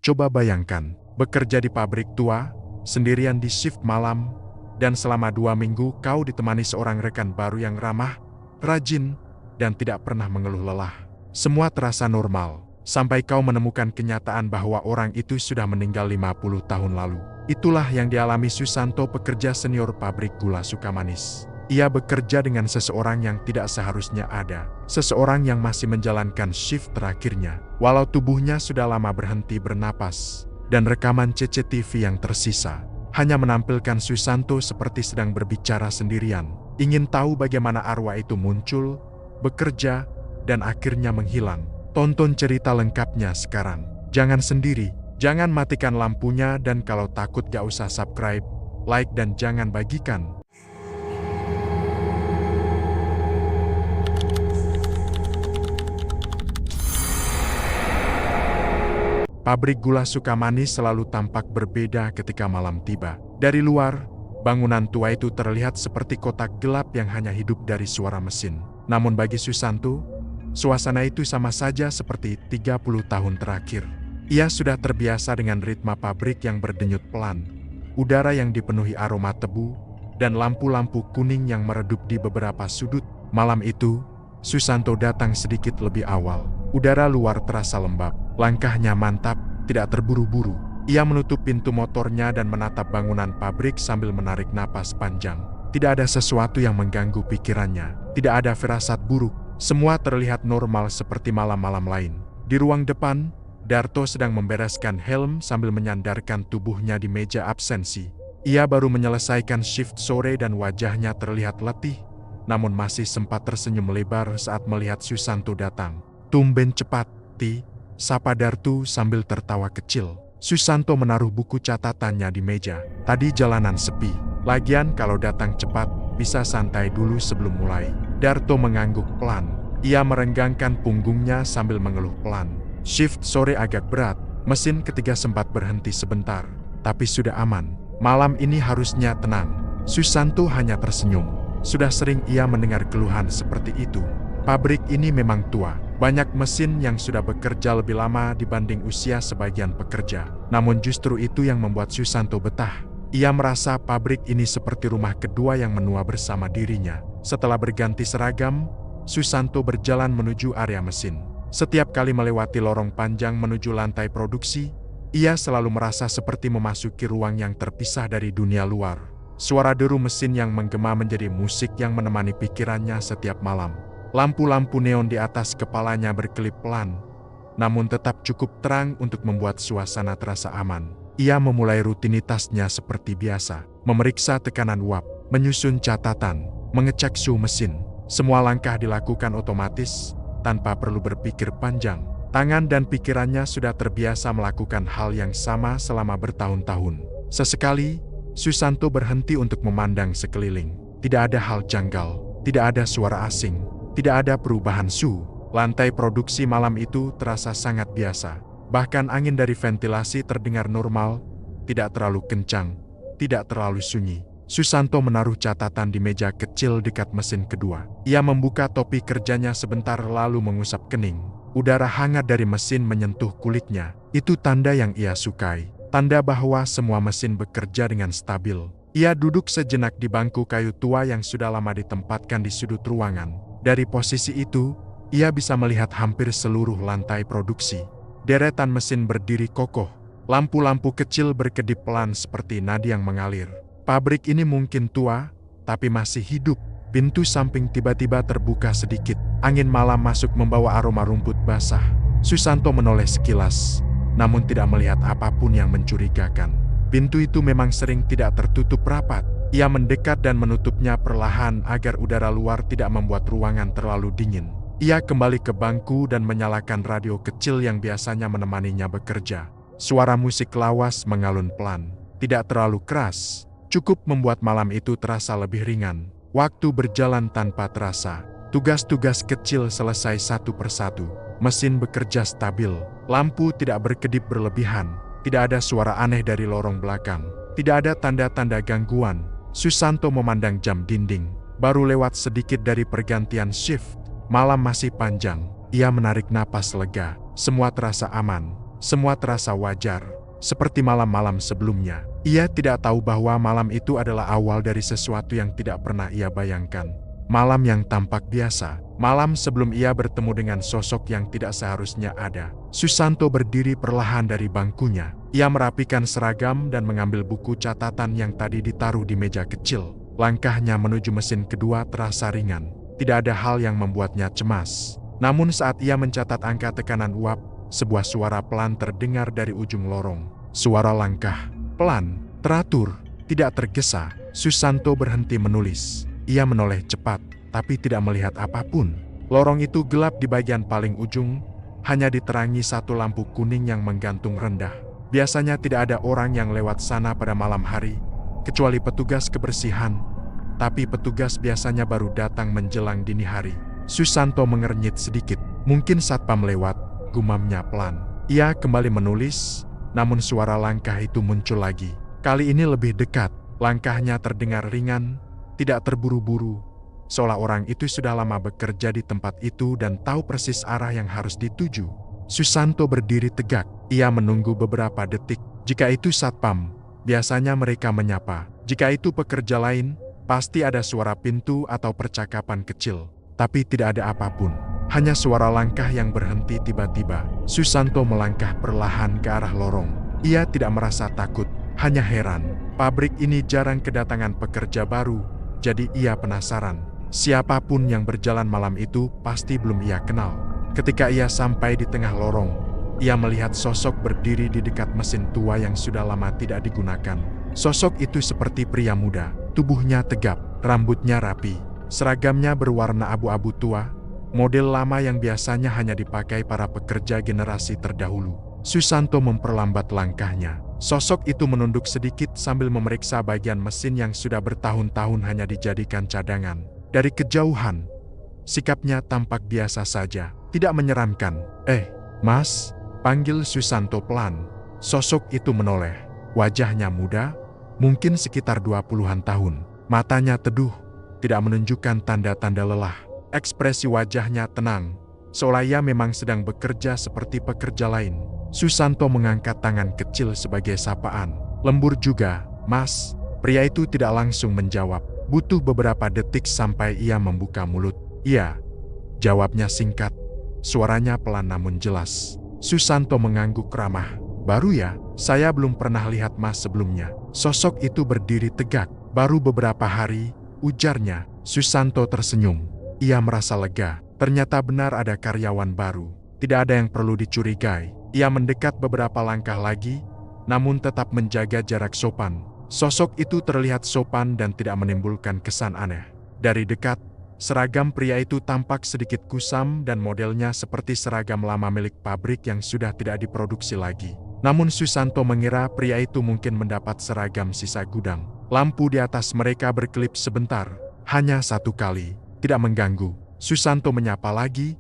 Coba bayangkan, bekerja di pabrik tua, sendirian di shift malam, dan selama 2 minggu kau ditemani seorang rekan baru yang ramah, rajin, dan tidak pernah mengeluh lelah. Semua terasa normal, sampai kau menemukan kenyataan bahwa orang itu sudah meninggal 50 tahun lalu. Itulah yang dialami Susanto, pekerja senior pabrik gula Sukamanis. Ia bekerja dengan seseorang yang tidak seharusnya ada, seseorang yang masih menjalankan shift terakhirnya, walau tubuhnya sudah lama berhenti bernapas, dan rekaman CCTV yang tersisa hanya menampilkan Susanto seperti sedang berbicara sendirian, ingin tahu bagaimana arwah itu muncul, bekerja, dan akhirnya menghilang. Tonton cerita lengkapnya sekarang. Jangan sendiri. Jangan matikan lampunya, dan kalau takut gak usah subscribe, like, dan jangan bagikan. Pabrik gula Sukamanis selalu tampak berbeda ketika malam tiba. Dari luar, bangunan tua itu terlihat seperti kotak gelap yang hanya hidup dari suara mesin. Namun bagi Susanto, suasana itu sama saja seperti 30 tahun terakhir. Ia sudah terbiasa dengan ritme pabrik yang berdenyut pelan, udara yang dipenuhi aroma tebu, dan lampu-lampu kuning yang meredup di beberapa sudut. Malam itu, Susanto datang sedikit lebih awal. Udara luar terasa lembab, langkahnya mantap, tidak terburu-buru. Ia menutup pintu motornya dan menatap bangunan pabrik sambil menarik napas panjang. Tidak ada sesuatu yang mengganggu pikirannya, tidak ada firasat buruk. Semua terlihat normal seperti malam-malam lain. Di ruang depan, Darto sedang membereskan helm sambil menyandarkan tubuhnya di meja absensi. Ia baru menyelesaikan shift sore dan wajahnya terlihat letih, namun masih sempat tersenyum lebar saat melihat Susanto datang. "Tumben cepat, Ti," sapa Darto sambil tertawa kecil. Susanto menaruh buku catatannya di meja. "Tadi jalanan sepi. Lagian kalau datang cepat, bisa santai dulu sebelum mulai." Darto mengangguk pelan. Ia merenggangkan punggungnya sambil mengeluh pelan. Shift sore agak berat, mesin ketiga sempat berhenti sebentar, tapi sudah aman. Malam ini harusnya tenang. Susanto hanya tersenyum. Sudah sering ia mendengar keluhan seperti itu. Pabrik ini memang tua. Banyak mesin yang sudah bekerja lebih lama dibanding usia sebagian pekerja. Namun justru itu yang membuat Susanto betah. Ia merasa pabrik ini seperti rumah kedua yang menua bersama dirinya. Setelah berganti seragam, Susanto berjalan menuju area mesin. Setiap kali melewati lorong panjang menuju lantai produksi, ia selalu merasa seperti memasuki ruang yang terpisah dari dunia luar. Suara deru mesin yang menggema menjadi musik yang menemani pikirannya setiap malam. Lampu-lampu neon di atas kepalanya berkelip pelan, namun tetap cukup terang untuk membuat suasana terasa aman. Ia memulai rutinitasnya seperti biasa, memeriksa tekanan uap, menyusun catatan, mengecek suhu mesin. Semua langkah dilakukan otomatis, tanpa perlu berpikir panjang. Tangan dan pikirannya sudah terbiasa melakukan hal yang sama selama bertahun-tahun. Sesekali, Susanto berhenti untuk memandang sekeliling. Tidak ada hal janggal, tidak ada suara asing, tidak ada perubahan suhu. Lantai produksi malam itu terasa sangat biasa. Bahkan angin dari ventilasi terdengar normal, tidak terlalu kencang, tidak terlalu sunyi. Susanto menaruh catatan di meja kecil dekat mesin kedua. Ia membuka topi kerjanya sebentar lalu mengusap kening. Udara hangat dari mesin menyentuh kulitnya. Itu tanda yang ia sukai. Tanda bahwa semua mesin bekerja dengan stabil. Ia duduk sejenak di bangku kayu tua yang sudah lama ditempatkan di sudut ruangan. Dari posisi itu, ia bisa melihat hampir seluruh lantai produksi. Deretan mesin berdiri kokoh. Lampu-lampu kecil berkedip pelan seperti nadi yang mengalir. Pabrik ini mungkin tua, tapi masih hidup. Pintu samping tiba-tiba terbuka sedikit. Angin malam masuk membawa aroma rumput basah. Susanto menoleh sekilas, namun tidak melihat apapun yang mencurigakan. Pintu itu memang sering tidak tertutup rapat. Ia mendekat dan menutupnya perlahan agar udara luar tidak membuat ruangan terlalu dingin. Ia kembali ke bangku dan menyalakan radio kecil yang biasanya menemaninya bekerja. Suara musik lawas mengalun pelan, tidak terlalu keras. Cukup membuat malam itu terasa lebih ringan. Waktu berjalan tanpa terasa. Tugas-tugas kecil selesai satu persatu. Mesin bekerja stabil. Lampu tidak berkedip berlebihan. Tidak ada suara aneh dari lorong belakang. Tidak ada tanda-tanda gangguan. Susanto memandang jam dinding. Baru lewat sedikit dari pergantian shift. Malam masih panjang. Ia menarik napas lega. Semua terasa aman. Semua terasa wajar, seperti malam-malam sebelumnya. Ia tidak tahu bahwa malam itu adalah awal dari sesuatu yang tidak pernah ia bayangkan. Malam yang tampak biasa, malam sebelum ia bertemu dengan sosok yang tidak seharusnya ada. Susanto berdiri perlahan dari bangkunya. Ia merapikan seragam dan mengambil buku catatan yang tadi ditaruh di meja kecil. Langkahnya menuju mesin kedua terasa ringan. Tidak ada hal yang membuatnya cemas. Namun saat ia mencatat angka tekanan uap, sebuah suara pelan terdengar dari ujung lorong. Suara langkah, pelan, teratur, tidak tergesa. Susanto berhenti menulis. Ia menoleh cepat, tapi tidak melihat apapun. Lorong itu gelap di bagian paling ujung, hanya diterangi satu lampu kuning yang menggantung rendah. Biasanya tidak ada orang yang lewat sana pada malam hari, kecuali petugas kebersihan. Tapi petugas biasanya baru datang menjelang dini hari. Susanto mengernyit sedikit. Mungkin satpam lewat, gumamnya pelan. Ia kembali menulis, namun suara langkah itu muncul lagi. Kali ini lebih dekat. Langkahnya terdengar ringan, tidak terburu-buru, seolah orang itu sudah lama bekerja di tempat itu dan tahu persis arah yang harus dituju. Susanto berdiri tegak. Ia menunggu beberapa detik. Jika itu satpam, biasanya mereka menyapa. Jika itu pekerja lain, pasti ada suara pintu atau percakapan kecil. Tapi tidak ada apapun. Hanya suara langkah yang berhenti tiba-tiba. Susanto melangkah perlahan ke arah lorong. Ia tidak merasa takut, hanya heran. Pabrik ini jarang kedatangan pekerja baru, jadi ia penasaran. Siapapun yang berjalan malam itu pasti belum ia kenal. Ketika ia sampai di tengah lorong, ia melihat sosok berdiri di dekat mesin tua yang sudah lama tidak digunakan. Sosok itu seperti pria muda, tubuhnya tegap, rambutnya rapi, seragamnya berwarna abu-abu tua, model lama yang biasanya hanya dipakai para pekerja generasi terdahulu. Susanto memperlambat langkahnya. Sosok itu menunduk sedikit sambil memeriksa bagian mesin yang sudah bertahun-tahun hanya dijadikan cadangan. Dari kejauhan, sikapnya tampak biasa saja, tidak menyeramkan. Mas, panggil Susanto pelan. Sosok itu menoleh. Wajahnya muda, mungkin sekitar 20-an tahun. Matanya teduh, tidak menunjukkan tanda-tanda lelah. Ekspresi wajahnya tenang, seolah ia memang sedang bekerja seperti pekerja lain. Susanto mengangkat tangan kecil sebagai sapaan. Lembur juga, Mas. Pria itu tidak langsung menjawab. Butuh beberapa detik sampai ia membuka mulut. Iya, jawabnya singkat. Suaranya pelan namun jelas. Susanto mengangguk ramah. Baru ya, saya belum pernah lihat Mas sebelumnya. Sosok itu berdiri tegak. Baru beberapa hari, ujarnya. Susanto tersenyum. Ia merasa lega. Ternyata benar ada karyawan baru. Tidak ada yang perlu dicurigai. Ia mendekat beberapa langkah lagi, namun tetap menjaga jarak sopan. Sosok itu terlihat sopan dan tidak menimbulkan kesan aneh. Dari dekat, seragam pria itu tampak sedikit kusam dan modelnya seperti seragam lama milik pabrik yang sudah tidak diproduksi lagi. Namun Susanto mengira pria itu mungkin mendapat seragam sisa gudang. Lampu di atas mereka berkelip sebentar, hanya satu kali, tidak mengganggu. Susanto menyapa lagi,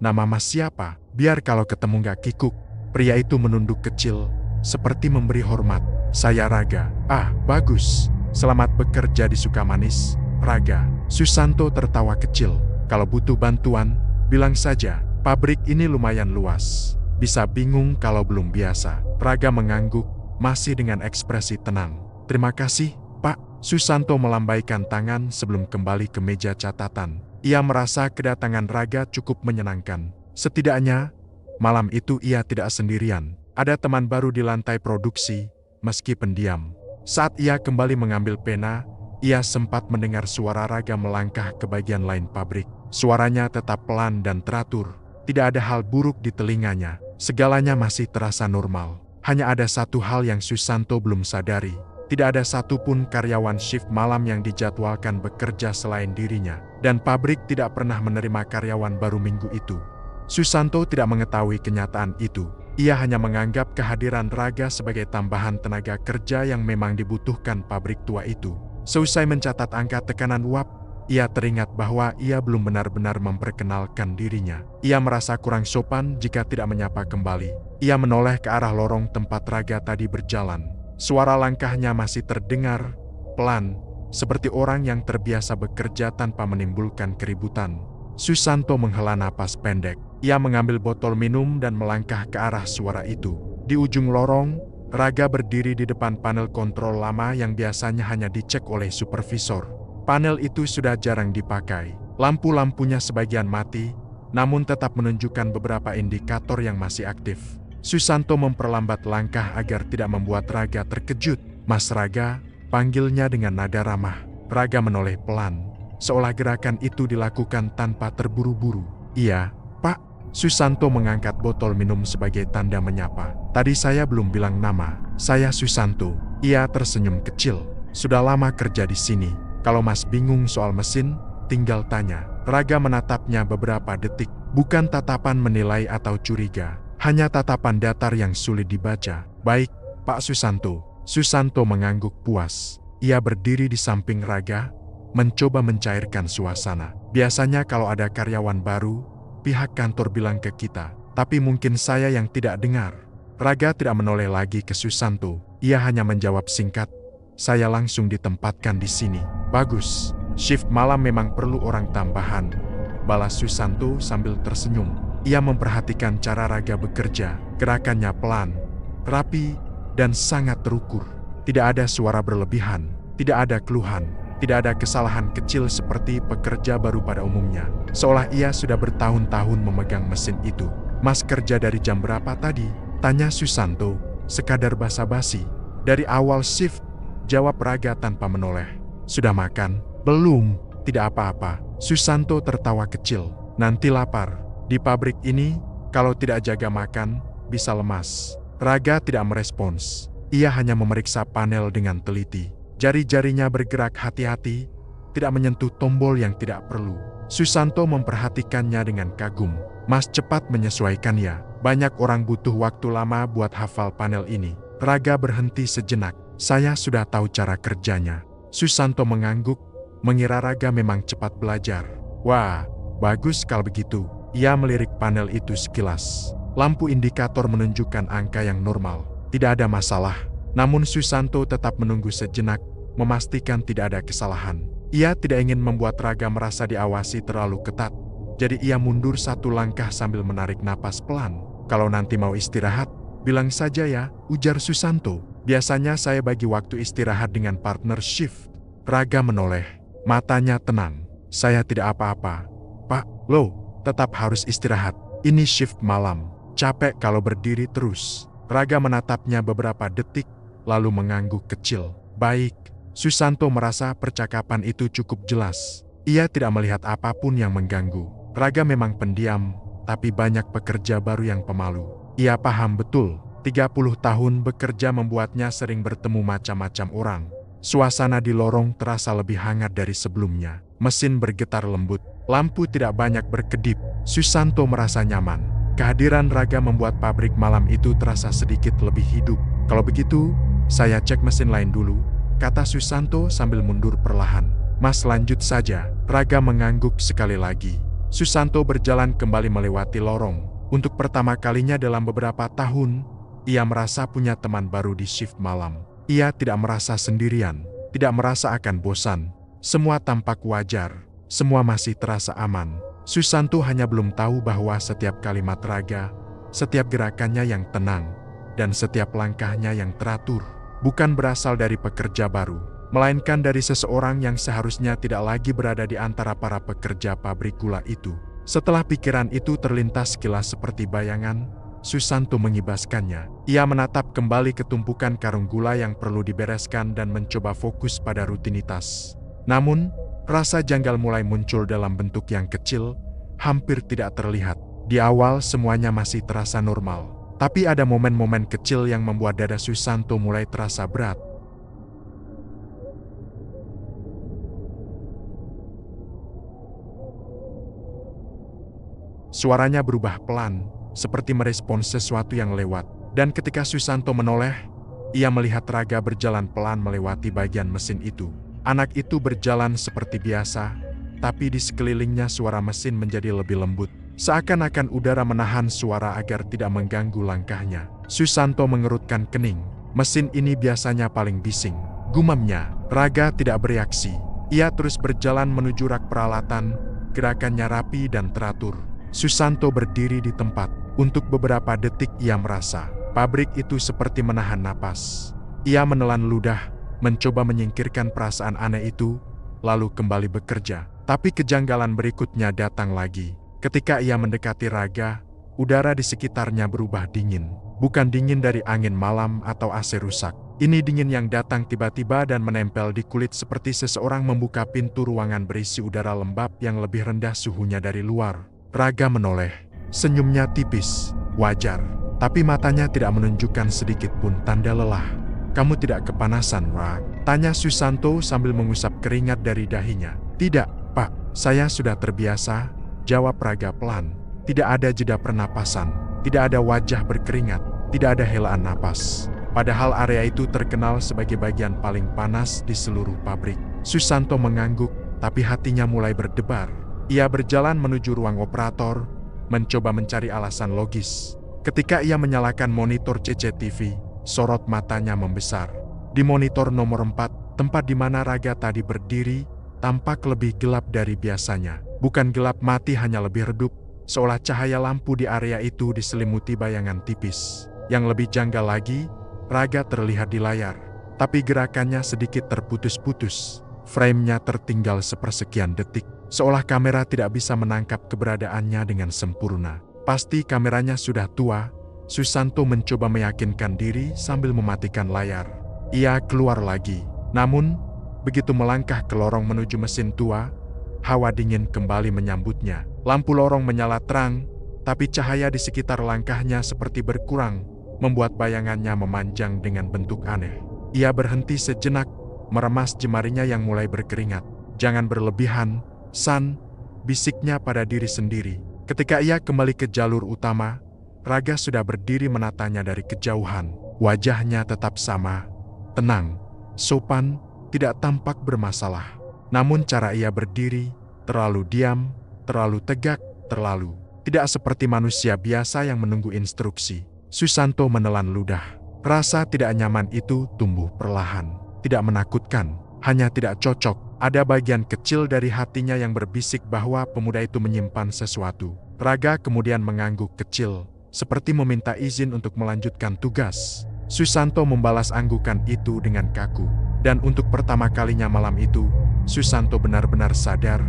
"Nama Mas siapa? Biar kalau ketemu gak kikuk." Pria itu menunduk kecil, seperti memberi hormat. "Saya Raga." "Ah, bagus. Selamat bekerja di Sukamanis, Raga." Susanto tertawa kecil. "Kalau butuh bantuan, bilang saja. Pabrik ini lumayan luas. Bisa bingung kalau belum biasa." Raga mengangguk, masih dengan ekspresi tenang. "Terima kasih, Pak." Susanto melambaikan tangan sebelum kembali ke meja catatan. Ia merasa kedatangan Raga cukup menyenangkan. Setidaknya, malam itu ia tidak sendirian. Ada teman baru di lantai produksi, meski pendiam. Saat ia kembali mengambil pena, ia sempat mendengar suara Raga melangkah ke bagian lain pabrik. Suaranya tetap pelan dan teratur. Tidak ada hal buruk di telinganya. Segalanya masih terasa normal. Hanya ada satu hal yang Susanto belum sadari. Tidak ada satupun karyawan shift malam yang dijadwalkan bekerja selain dirinya. Dan pabrik tidak pernah menerima karyawan baru minggu itu. Susanto tidak mengetahui kenyataan itu. Ia hanya menganggap kehadiran Raga sebagai tambahan tenaga kerja yang memang dibutuhkan pabrik tua itu. Seusai mencatat angka tekanan uap, ia teringat bahwa ia belum benar-benar memperkenalkan dirinya. Ia merasa kurang sopan jika tidak menyapa kembali. Ia menoleh ke arah lorong tempat Raga tadi berjalan. Suara langkahnya masih terdengar, pelan, seperti orang yang terbiasa bekerja tanpa menimbulkan keributan. Susanto menghela napas pendek. Ia mengambil botol minum dan melangkah ke arah suara itu. Di ujung lorong, Raga berdiri di depan panel kontrol lama yang biasanya hanya dicek oleh supervisor. Panel itu sudah jarang dipakai. Lampu-lampunya sebagian mati, namun tetap menunjukkan beberapa indikator yang masih aktif. Susanto memperlambat langkah agar tidak membuat Raga terkejut. "Mas Raga," panggilnya dengan nada ramah. Raga menoleh pelan, seolah gerakan itu dilakukan tanpa terburu-buru. "Iya, Pak." Susanto mengangkat botol minum sebagai tanda menyapa. "Tadi saya belum bilang nama. Saya Susanto." Ia tersenyum kecil. "Sudah lama kerja di sini. Kalau Mas bingung soal mesin, tinggal tanya." Raga menatapnya beberapa detik, bukan tatapan menilai atau curiga, hanya tatapan datar yang sulit dibaca. "Baik, Pak Susanto." Susanto mengangguk puas. Ia berdiri di samping Raga, mencoba mencairkan suasana. "Biasanya kalau ada karyawan baru, pihak kantor bilang ke kita, tapi mungkin saya yang tidak dengar." Raga tidak menoleh lagi ke Susanto. Ia hanya menjawab singkat, "Saya langsung ditempatkan di sini." "Bagus, shift malam memang perlu orang tambahan," balas Susanto sambil tersenyum. Ia memperhatikan cara Raga bekerja, gerakannya pelan, rapi, dan sangat terukur. Tidak ada suara berlebihan, tidak ada keluhan, tidak ada kesalahan kecil seperti pekerja baru pada umumnya. Seolah ia sudah bertahun-tahun memegang mesin itu. "Mas kerja dari jam berapa tadi?" tanya Susanto, sekadar basa-basi. "Dari awal shift," jawab Raga tanpa menoleh. "Sudah makan?" "Belum." "Tidak apa-apa." Susanto tertawa kecil. "Nanti lapar. Di pabrik ini, kalau tidak jaga makan, bisa lemas." Raga tidak merespons. Ia hanya memeriksa panel dengan teliti. Jari-jarinya bergerak hati-hati, tidak menyentuh tombol yang tidak perlu. Susanto memperhatikannya dengan kagum. "Mas cepat menyesuaikan ya. Banyak orang butuh waktu lama buat hafal panel ini." Raga berhenti sejenak. "Saya sudah tahu cara kerjanya." Susanto mengangguk, mengira Raga memang cepat belajar. "Wah, bagus kalau begitu." Ia melirik panel itu sekilas. Lampu indikator menunjukkan angka yang normal. Tidak ada masalah. Namun Susanto tetap menunggu sejenak, memastikan tidak ada kesalahan. Ia tidak ingin membuat Raga merasa diawasi terlalu ketat. Jadi ia mundur satu langkah sambil menarik napas pelan. "Kalau nanti mau istirahat, bilang saja ya," ujar Susanto. "Biasanya saya bagi waktu istirahat dengan partner shift." Raga menoleh, matanya tenang. "Saya tidak apa-apa, Pak." "Loh, tetap harus istirahat. Ini shift malam. Capek kalau berdiri terus." Raga menatapnya beberapa detik, lalu mengangguk kecil. "Baik." Susanto merasa percakapan itu cukup jelas. Ia tidak melihat apapun yang mengganggu. Raga memang pendiam, tapi banyak pekerja baru yang pemalu. Ia paham betul, 30 tahun bekerja membuatnya sering bertemu macam-macam orang. Suasana di lorong terasa lebih hangat dari sebelumnya. Mesin bergetar lembut, lampu tidak banyak berkedip. Susanto merasa nyaman. Kehadiran Raga membuat pabrik malam itu terasa sedikit lebih hidup. "Kalau begitu, saya cek mesin lain dulu," kata Susanto sambil mundur perlahan. "Mas lanjut saja." Raga mengangguk sekali lagi. Susanto berjalan kembali melewati lorong. Untuk pertama kalinya dalam beberapa tahun, ia merasa punya teman baru di shift malam. Ia tidak merasa sendirian, tidak merasa akan bosan. Semua tampak wajar, semua masih terasa aman. Susanto hanya belum tahu bahwa setiap kalimat Raga, setiap gerakannya yang tenang, dan setiap langkahnya yang teratur, bukan berasal dari pekerja baru, melainkan dari seseorang yang seharusnya tidak lagi berada di antara para pekerja pabrik gula itu. Setelah pikiran itu terlintas sekilas seperti bayangan, Susanto mengibaskannya. Ia menatap kembali ke tumpukan karung gula yang perlu dibereskan dan mencoba fokus pada rutinitas. Namun, rasa janggal mulai muncul dalam bentuk yang kecil, hampir tidak terlihat. Di awal semuanya masih terasa normal, tapi ada momen-momen kecil yang membuat dada Susanto mulai terasa berat. Suaranya berubah pelan, seperti merespons sesuatu yang lewat. Dan ketika Susanto menoleh, ia melihat Raga berjalan pelan melewati bagian mesin itu. Anak itu berjalan seperti biasa, tapi di sekelilingnya suara mesin menjadi lebih lembut. Seakan-akan udara menahan suara agar tidak mengganggu langkahnya. Susanto mengerutkan kening. "Mesin ini biasanya paling bising," gumamnya. Raga tidak bereaksi. Ia terus berjalan menuju rak peralatan, gerakannya rapi dan teratur. Susanto berdiri di tempat. Untuk beberapa detik ia merasa pabrik itu seperti menahan napas. Ia menelan ludah, mencoba menyingkirkan perasaan aneh itu, lalu kembali bekerja. Tapi kejanggalan berikutnya datang lagi. Ketika ia mendekati Raga, udara di sekitarnya berubah dingin. Bukan dingin dari angin malam atau AC rusak. Ini dingin yang datang tiba-tiba dan menempel di kulit seperti seseorang membuka pintu ruangan berisi udara lembab yang lebih rendah suhunya dari luar. Raga menoleh. Senyumnya tipis, wajar. Tapi matanya tidak menunjukkan sedikit pun tanda lelah. "Kamu tidak kepanasan, Rag?" tanya Susanto sambil mengusap keringat dari dahinya. "Tidak, Pak. Saya sudah terbiasa," jawab Raga pelan. Tidak ada jeda pernapasan, tidak ada wajah berkeringat, tidak ada helaan napas. Padahal area itu terkenal sebagai bagian paling panas di seluruh pabrik. Susanto mengangguk, tapi hatinya mulai berdebar. Ia berjalan menuju ruang operator, mencoba mencari alasan logis. Ketika ia menyalakan monitor CCTV, sorot matanya membesar. Di monitor nomor 4, tempat di mana Raga tadi berdiri, tampak lebih gelap dari biasanya. Bukan gelap mati, hanya lebih redup, seolah cahaya lampu di area itu diselimuti bayangan tipis. Yang lebih janggal lagi, Raga terlihat di layar, tapi gerakannya sedikit terputus-putus. Frame-nya tertinggal sepersekian detik, seolah kamera tidak bisa menangkap keberadaannya dengan sempurna. Pasti kameranya sudah tua. Susanto mencoba meyakinkan diri sambil mematikan layar. Ia keluar lagi. Namun, begitu melangkah ke lorong menuju mesin tua, hawa dingin kembali menyambutnya. Lampu lorong menyala terang, tapi cahaya di sekitar langkahnya seperti berkurang, membuat bayangannya memanjang dengan bentuk aneh. Ia berhenti sejenak, meremas jemarinya yang mulai berkeringat. "Jangan berlebihan, San," bisiknya pada diri sendiri. Ketika ia kembali ke jalur utama, Raga sudah berdiri menatanya dari kejauhan. Wajahnya tetap sama, tenang, sopan, tidak tampak bermasalah. Namun cara ia berdiri, terlalu diam, terlalu tegak, terlalu tidak seperti manusia biasa yang menunggu instruksi. Susanto menelan ludah. Rasa tidak nyaman itu tumbuh perlahan. Tidak menakutkan, hanya tidak cocok. Ada bagian kecil dari hatinya yang berbisik bahwa pemuda itu menyimpan sesuatu. Raga kemudian mengangguk kecil, seperti meminta izin untuk melanjutkan tugas. Susanto membalas anggukan itu dengan kaku. Dan untuk pertama kalinya malam itu, Susanto benar-benar sadar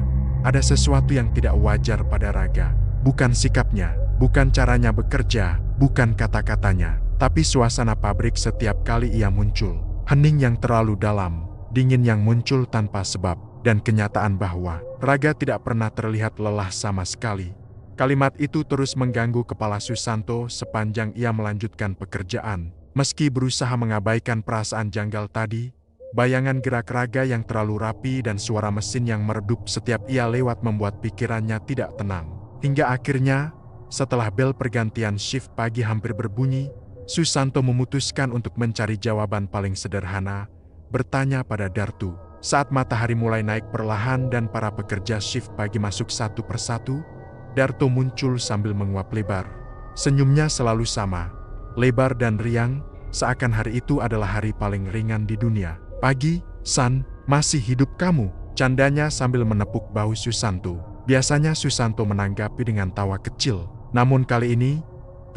ada sesuatu yang tidak wajar pada Raga. Bukan sikapnya, bukan caranya bekerja, bukan kata-katanya, tapi suasana pabrik setiap kali ia muncul. Hening yang terlalu dalam, dingin yang muncul tanpa sebab, dan kenyataan bahwa Raga tidak pernah terlihat lelah sama sekali. Kalimat itu terus mengganggu kepala Susanto sepanjang ia melanjutkan pekerjaan. Meski berusaha mengabaikan perasaan janggal tadi, bayangan gerak Raga yang terlalu rapi dan suara mesin yang meredup setiap ia lewat membuat pikirannya tidak tenang. Hingga akhirnya, setelah bel pergantian shift pagi hampir berbunyi, Susanto memutuskan untuk mencari jawaban paling sederhana, bertanya pada Dartu. Saat matahari mulai naik perlahan dan para pekerja shift pagi masuk satu persatu, Dartu muncul sambil menguap lebar. Senyumnya selalu sama, lebar dan riang, seakan hari itu adalah hari paling ringan di dunia. "Pagi, San, masih hidup kamu?" candanya sambil menepuk bahu Susanto. Biasanya Susanto menanggapi dengan tawa kecil, namun kali ini,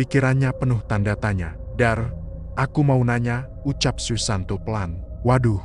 pikirannya penuh tanda tanya. "Dar, aku mau nanya," ucap Susanto pelan. "Waduh,"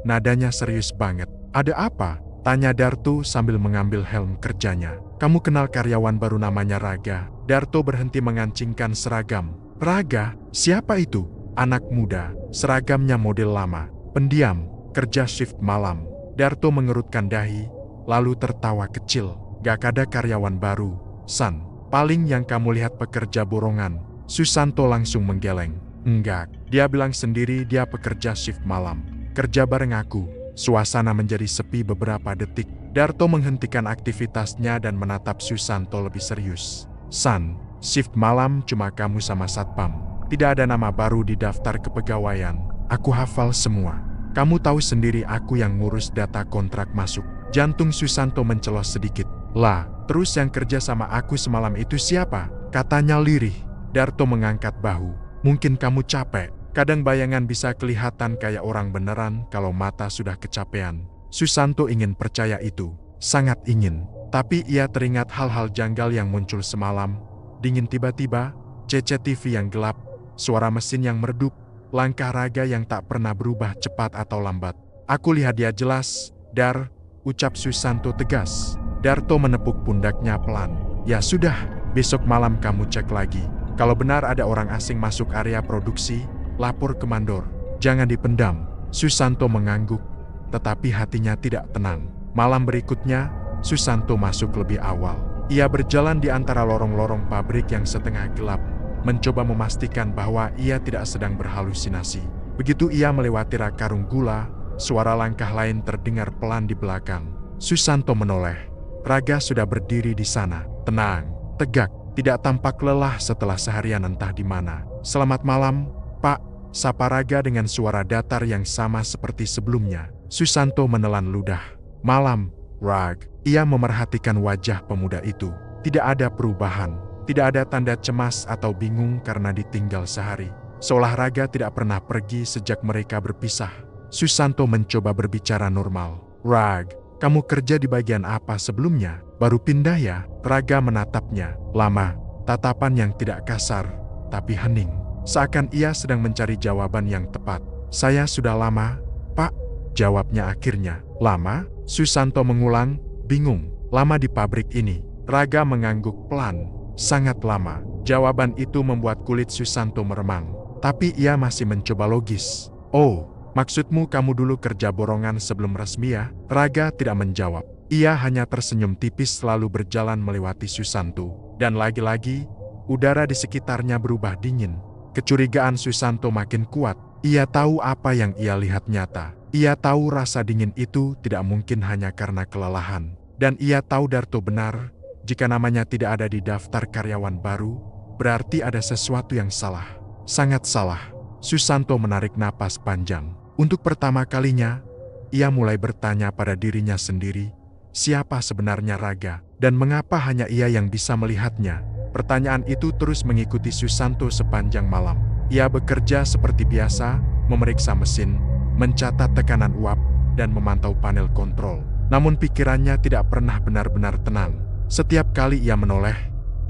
nadanya serius banget. "Ada apa?" tanya Darto sambil mengambil helm kerjanya. "Kamu kenal karyawan baru namanya Raga?" Darto berhenti mengancingkan seragam. "Raga? Siapa itu?" "Anak muda, seragamnya model lama, pendiam, kerja shift malam." Darto mengerutkan dahi, lalu tertawa kecil. "Gak ada karyawan baru, San. Paling yang kamu lihat pekerja borongan." Susanto langsung menggeleng. "Enggak, dia bilang sendiri dia pekerja shift malam. Kerja bareng aku." Suasana menjadi sepi beberapa detik. Darto menghentikan aktivitasnya dan menatap Susanto lebih serius. "San, shift malam cuma kamu sama satpam. Tidak ada nama baru di daftar kepegawaian. Aku hafal semua. Kamu tahu sendiri aku yang ngurus data kontrak masuk." Jantung Susanto mencelos sedikit. "Lah, terus yang kerja sama aku semalam itu siapa?" katanya lirih. Darto mengangkat bahu. "Mungkin kamu capek. Kadang bayangan bisa kelihatan kayak orang beneran kalau mata sudah kecapean." Susanto ingin percaya itu. Sangat ingin. Tapi ia teringat hal-hal janggal yang muncul semalam. Dingin tiba-tiba, CCTV yang gelap, suara mesin yang meredup, langkah Raga yang tak pernah berubah cepat atau lambat. "Aku lihat dia jelas, Dar," ucap Susanto tegas. Darto menepuk pundaknya pelan. "Ya sudah, besok malam kamu cek lagi. Kalau benar ada orang asing masuk area produksi, lapor ke mandor. Jangan dipendam." Susanto mengangguk, tetapi hatinya tidak tenang. Malam berikutnya, Susanto masuk lebih awal. Ia berjalan di antara lorong-lorong pabrik yang setengah gelap, mencoba memastikan bahwa ia tidak sedang berhalusinasi. Begitu ia melewati rak karung gula, suara langkah lain terdengar pelan di belakang. Susanto menoleh. Raga sudah berdiri di sana, tenang, tegak, tidak tampak lelah setelah seharian entah di mana. "Selamat malam, Pak," sapa Raga dengan suara datar yang sama seperti sebelumnya. Susanto menelan ludah. "Malam, Rag." Ia memerhatikan wajah pemuda itu. Tidak ada perubahan, tidak ada tanda cemas atau bingung karena ditinggal sehari. Seolah Raga tidak pernah pergi sejak mereka berpisah. Susanto mencoba berbicara normal. "Rag, kamu kerja di bagian apa sebelumnya? Baru pindah ya?" Raga menatapnya, lama, tatapan yang tidak kasar, tapi hening. Seakan ia sedang mencari jawaban yang tepat. "Saya sudah lama, Pak," jawabnya akhirnya. "Lama?" Susanto mengulang, bingung. "Lama di pabrik ini." Raga mengangguk pelan. "Sangat lama." Jawaban itu membuat kulit Susanto meremang. Tapi ia masih mencoba logis. "Oh, maksudmu kamu dulu kerja borongan sebelum resmi ya?" Raga tidak menjawab. Ia hanya tersenyum tipis lalu berjalan melewati Susanto. Dan lagi-lagi, udara di sekitarnya berubah dingin. Kecurigaan Susanto makin kuat. Ia tahu apa yang ia lihat nyata. Ia tahu rasa dingin itu tidak mungkin hanya karena kelelahan. Dan ia tahu Darto benar, jika namanya tidak ada di daftar karyawan baru, berarti ada sesuatu yang salah. Sangat salah. Susanto menarik napas panjang. Untuk pertama kalinya, ia mulai bertanya pada dirinya sendiri, siapa sebenarnya Raga, dan mengapa hanya ia yang bisa melihatnya. Pertanyaan itu terus mengikuti Susanto sepanjang malam. Ia bekerja seperti biasa, memeriksa mesin, mencatat tekanan uap, dan memantau panel kontrol. Namun pikirannya tidak pernah benar-benar tenang. Setiap kali ia menoleh,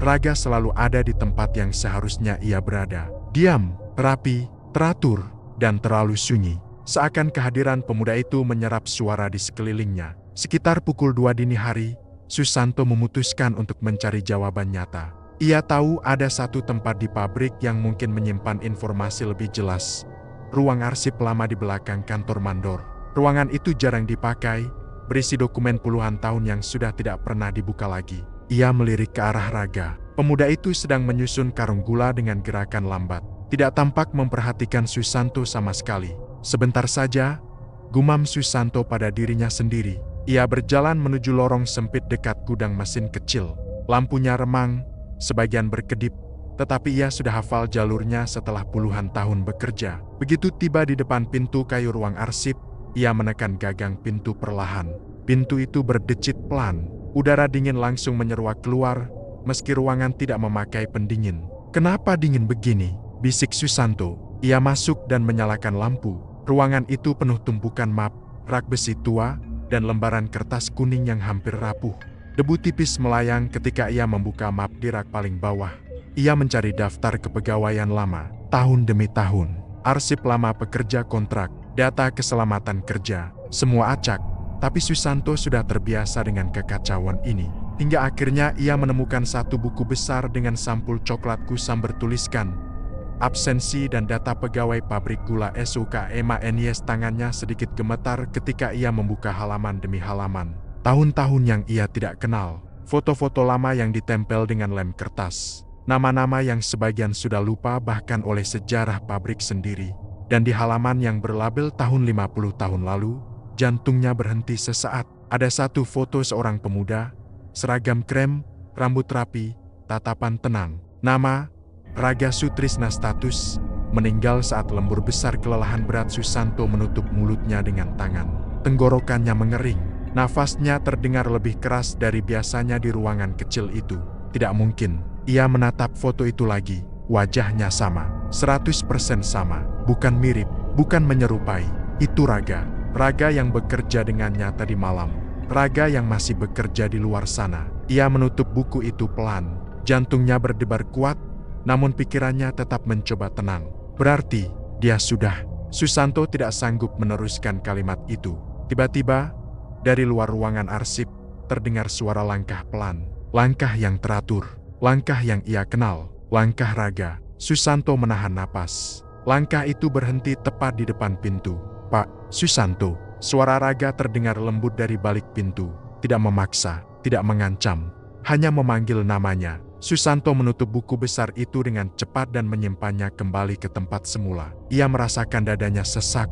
Raga selalu ada di tempat yang seharusnya ia berada. Diam, rapi, teratur, dan terlalu sunyi. Seakan kehadiran pemuda itu menyerap suara di sekelilingnya. Sekitar pukul 2 dini hari, Susanto memutuskan untuk mencari jawaban nyata. Ia tahu ada satu tempat di pabrik yang mungkin menyimpan informasi lebih jelas. Ruang arsip lama di belakang kantor mandor. Ruangan itu jarang dipakai, berisi dokumen puluhan tahun yang sudah tidak pernah dibuka lagi. Ia melirik ke arah Raga. Pemuda itu sedang menyusun karung gula dengan gerakan lambat. Tidak tampak memperhatikan Susanto sama sekali. Sebentar saja, gumam Susanto pada dirinya sendiri. Ia berjalan menuju lorong sempit dekat gudang mesin kecil. Lampunya remang, sebagian berkedip, tetapi ia sudah hafal jalurnya setelah puluhan tahun bekerja. Begitu tiba di depan pintu kayu ruang arsip, ia menekan gagang pintu perlahan. Pintu itu berdecit pelan. Udara dingin langsung menyeruak keluar, meski ruangan tidak memakai pendingin. "Kenapa dingin begini?" bisik Susanto. Ia masuk dan menyalakan lampu. Ruangan itu penuh tumpukan map, rak besi tua, dan lembaran kertas kuning yang hampir rapuh. Debu tipis melayang ketika ia membuka map di rak paling bawah. Ia mencari daftar kepegawaian lama, tahun demi tahun. Arsip lama pekerja kontrak, data keselamatan kerja, semua acak. Tapi Susanto sudah terbiasa dengan kekacauan ini. Hingga akhirnya ia menemukan satu buku besar dengan sampul coklat kusam bertuliskan absensi dan data pegawai pabrik gula SUKMANYS. Tangannya sedikit gemetar ketika ia membuka halaman demi halaman. Tahun-tahun yang ia tidak kenal, foto-foto lama yang ditempel dengan lem kertas, nama-nama yang sebagian sudah lupa bahkan oleh sejarah pabrik sendiri. Dan di halaman yang berlabel tahun 50 tahun lalu, jantungnya berhenti sesaat. Ada satu foto seorang pemuda, seragam krem, rambut rapi, tatapan tenang. Nama, Raga Sutrisna. Status, meninggal saat lembur besar kelelahan berat. Susanto menutup mulutnya dengan tangan. Tenggorokannya mengering. Nafasnya terdengar lebih keras dari biasanya di ruangan kecil itu. Tidak mungkin. Ia menatap foto itu lagi. Wajahnya sama, 100% sama. Bukan mirip, bukan menyerupai. Itu Raga. Raga yang bekerja dengannya tadi malam. Raga yang masih bekerja di luar sana. Ia menutup buku itu pelan. Jantungnya berdebar kuat, namun pikirannya tetap mencoba tenang. Berarti, dia sudah. Susanto tidak sanggup meneruskan kalimat itu. Tiba-tiba, dari luar ruangan arsip, terdengar suara langkah pelan. Langkah yang teratur. Langkah yang ia kenal. Langkah Raga. Susanto menahan napas. Langkah itu berhenti tepat di depan pintu. "Pak Susanto." Suara Raga terdengar lembut dari balik pintu. Tidak memaksa, tidak mengancam. Hanya memanggil namanya. Susanto menutup buku besar itu dengan cepat dan menyimpannya kembali ke tempat semula. Ia merasakan dadanya sesak.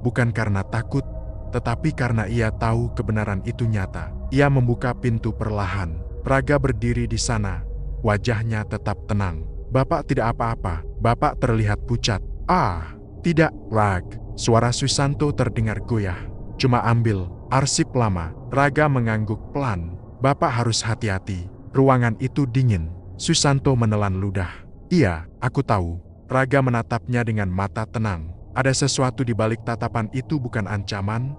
Bukan karena takut, tetapi karena ia tahu kebenaran itu nyata. Ia membuka pintu perlahan. Raga berdiri di sana. Wajahnya tetap tenang. "Bapak tidak apa-apa." Bapak terlihat pucat. "Ah, tidak, Rag." Suara Susanto terdengar goyah. "Cuma ambil arsip lama." Raga mengangguk pelan. "Bapak harus hati-hati. Ruangan itu dingin." Susanto menelan ludah. "Iya, aku tahu." Raga menatapnya dengan mata tenang. Ada sesuatu di balik tatapan itu, bukan ancaman,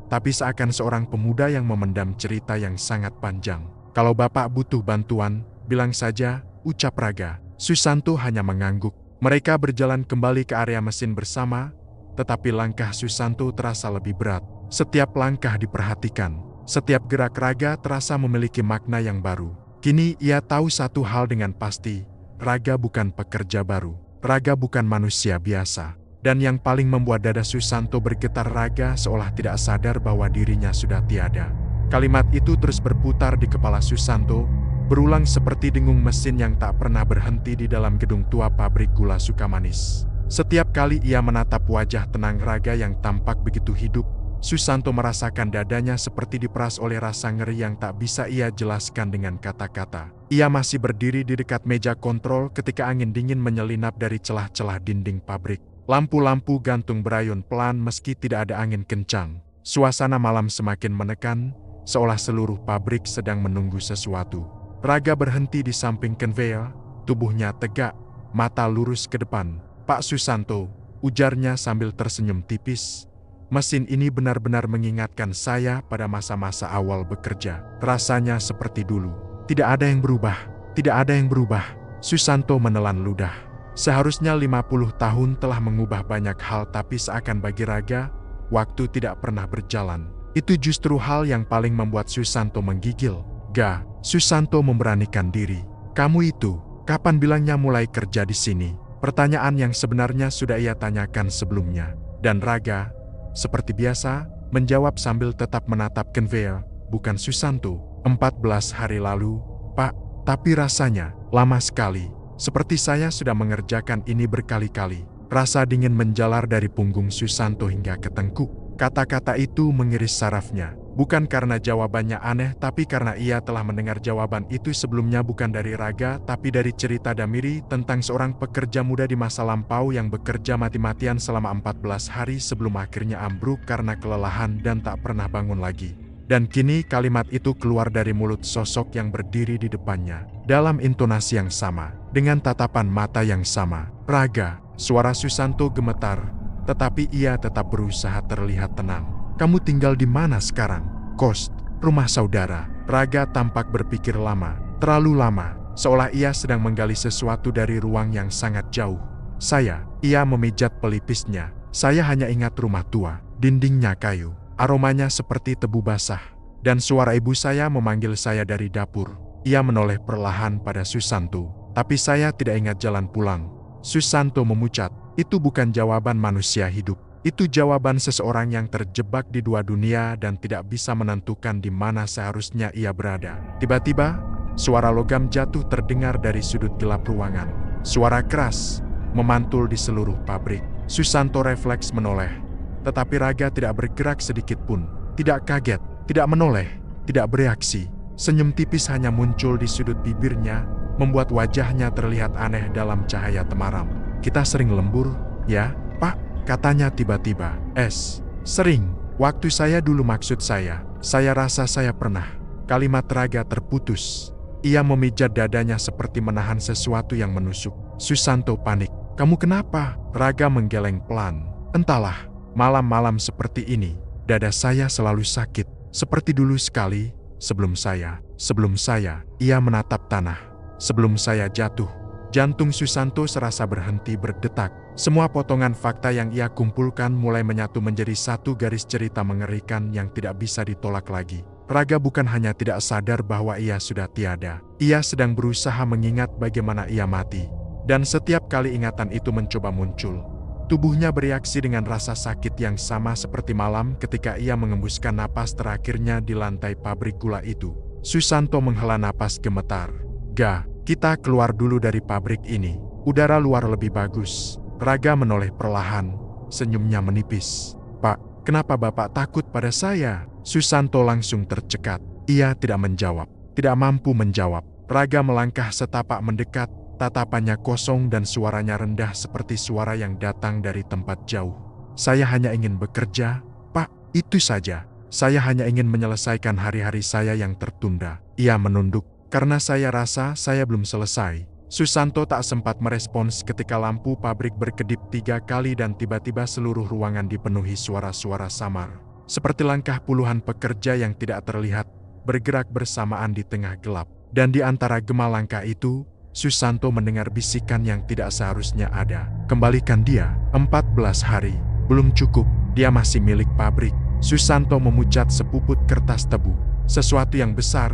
tapi seakan seorang pemuda yang memendam cerita yang sangat panjang. "Kalau Bapak butuh bantuan, bilang saja," ucap Raga. Susanto hanya mengangguk. Mereka berjalan kembali ke area mesin bersama, tetapi langkah Susanto terasa lebih berat. Setiap langkah diperhatikan. Setiap gerak Raga terasa memiliki makna yang baru. Kini ia tahu satu hal dengan pasti. Raga bukan pekerja baru. Raga bukan manusia biasa. Dan yang paling membuat dada Susanto bergetar, Raga seolah tidak sadar bahwa dirinya sudah tiada. Kalimat itu terus berputar di kepala Susanto, berulang seperti dengung mesin yang tak pernah berhenti di dalam gedung tua pabrik gula Sukamanis. Setiap kali ia menatap wajah tenang Raga yang tampak begitu hidup, Susanto merasakan dadanya seperti diperas oleh rasa ngeri yang tak bisa ia jelaskan dengan kata-kata. Ia masih berdiri di dekat meja kontrol ketika angin dingin menyelinap dari celah-celah dinding pabrik. Lampu-lampu gantung berayun pelan meski tidak ada angin kencang. Suasana malam semakin menekan, seolah seluruh pabrik sedang menunggu sesuatu. Raga berhenti di samping konveyor, tubuhnya tegak, mata lurus ke depan. "Pak Susanto," ujarnya sambil tersenyum tipis, "mesin ini benar-benar mengingatkan saya pada masa-masa awal bekerja. Rasanya seperti dulu. Tidak ada yang berubah, tidak ada yang berubah." Susanto menelan ludah. Seharusnya 50 tahun telah mengubah banyak hal, tapi seakan bagi Raga, waktu tidak pernah berjalan. Itu justru hal yang paling membuat Susanto menggigil. "Ga." Susanto memberanikan diri. "Kamu itu, kapan bilangnya mulai kerja di sini?" Pertanyaan yang sebenarnya sudah ia tanyakan sebelumnya. Dan Raga, seperti biasa, menjawab sambil tetap menatap konveyor. "Bukan Susanto. 14 hari lalu, Pak. Tapi rasanya lama sekali. Seperti saya sudah mengerjakan ini berkali-kali." Rasa dingin menjalar dari punggung Susanto hingga ke tengkuk. Kata-kata itu mengiris sarafnya. Bukan karena jawabannya aneh, tapi karena ia telah mendengar jawaban itu sebelumnya, bukan dari Raga, tapi dari cerita Damiri tentang seorang pekerja muda di masa lampau yang bekerja mati-matian selama 14 hari sebelum akhirnya ambruk karena kelelahan dan tak pernah bangun lagi. Dan kini kalimat itu keluar dari mulut sosok yang berdiri di depannya, dalam intonasi yang sama, dengan tatapan mata yang sama. "Raga." Suara Susanto gemetar, tetapi ia tetap berusaha terlihat tenang. "Kamu tinggal di mana sekarang?" "Kos, rumah saudara." Raga tampak berpikir lama, terlalu lama, seolah ia sedang menggali sesuatu dari ruang yang sangat jauh. Ia memijat pelipisnya. "Saya hanya ingat rumah tua, dindingnya kayu, aromanya seperti tebu basah, dan suara ibu saya memanggil saya dari dapur." Ia menoleh perlahan pada Susanto. "Tapi saya tidak ingat jalan pulang." Susanto memucat. Itu bukan jawaban manusia hidup. Itu jawaban seseorang yang terjebak di dua dunia dan tidak bisa menentukan di mana seharusnya ia berada. Tiba-tiba, suara logam jatuh terdengar dari sudut gelap ruangan. Suara keras memantul di seluruh pabrik. Susanto refleks menoleh, tetapi Raga tidak bergerak sedikit pun. Tidak kaget, tidak menoleh, tidak bereaksi. Senyum tipis hanya muncul di sudut bibirnya, membuat wajahnya terlihat aneh dalam cahaya temaram. "Kita sering lembur, ya, Pak?" katanya tiba-tiba. Sering. Waktu saya dulu, maksud saya rasa saya pernah." Kalimat Raga terputus. Ia memijat dadanya seperti menahan sesuatu yang menusuk. Susanto panik. "Kamu kenapa?" Raga menggeleng pelan. "Entahlah, malam-malam seperti ini, dada saya selalu sakit. Seperti dulu sekali, sebelum saya, ia menatap tanah. Sebelum saya jatuh, jantung Susanto serasa berhenti berdetak. Semua potongan fakta yang ia kumpulkan mulai menyatu menjadi satu garis cerita mengerikan yang tidak bisa ditolak lagi. Raga bukan hanya tidak sadar bahwa ia sudah tiada. Ia sedang berusaha mengingat bagaimana ia mati. Dan setiap kali ingatan itu mencoba muncul, tubuhnya bereaksi dengan rasa sakit yang sama seperti malam ketika ia mengembuskan napas terakhirnya di lantai pabrik gula itu. Susanto menghela napas gemetar. "Ga, kita keluar dulu dari pabrik ini. Udara luar lebih bagus." Raga menoleh perlahan, senyumnya menipis. "Pak, kenapa Bapak takut pada saya?" Susanto langsung tercekat. Ia tidak menjawab, tidak mampu menjawab. Raga melangkah setapak mendekat, tatapannya kosong dan suaranya rendah seperti suara yang datang dari tempat jauh. "Saya hanya ingin bekerja, Pak, itu saja. Saya hanya ingin menyelesaikan hari-hari saya yang tertunda." Ia menunduk, "Karena saya rasa saya belum selesai." Susanto tak sempat merespons ketika lampu pabrik berkedip 3 kali dan tiba-tiba seluruh ruangan dipenuhi suara-suara samar. Seperti langkah puluhan pekerja yang tidak terlihat, bergerak bersamaan di tengah gelap. Dan di antara gema langkah itu, Susanto mendengar bisikan yang tidak seharusnya ada. "Kembalikan dia, 14 hari. Belum cukup, dia masih milik pabrik." Susanto memucat sepuput kertas tebu. Sesuatu yang besar,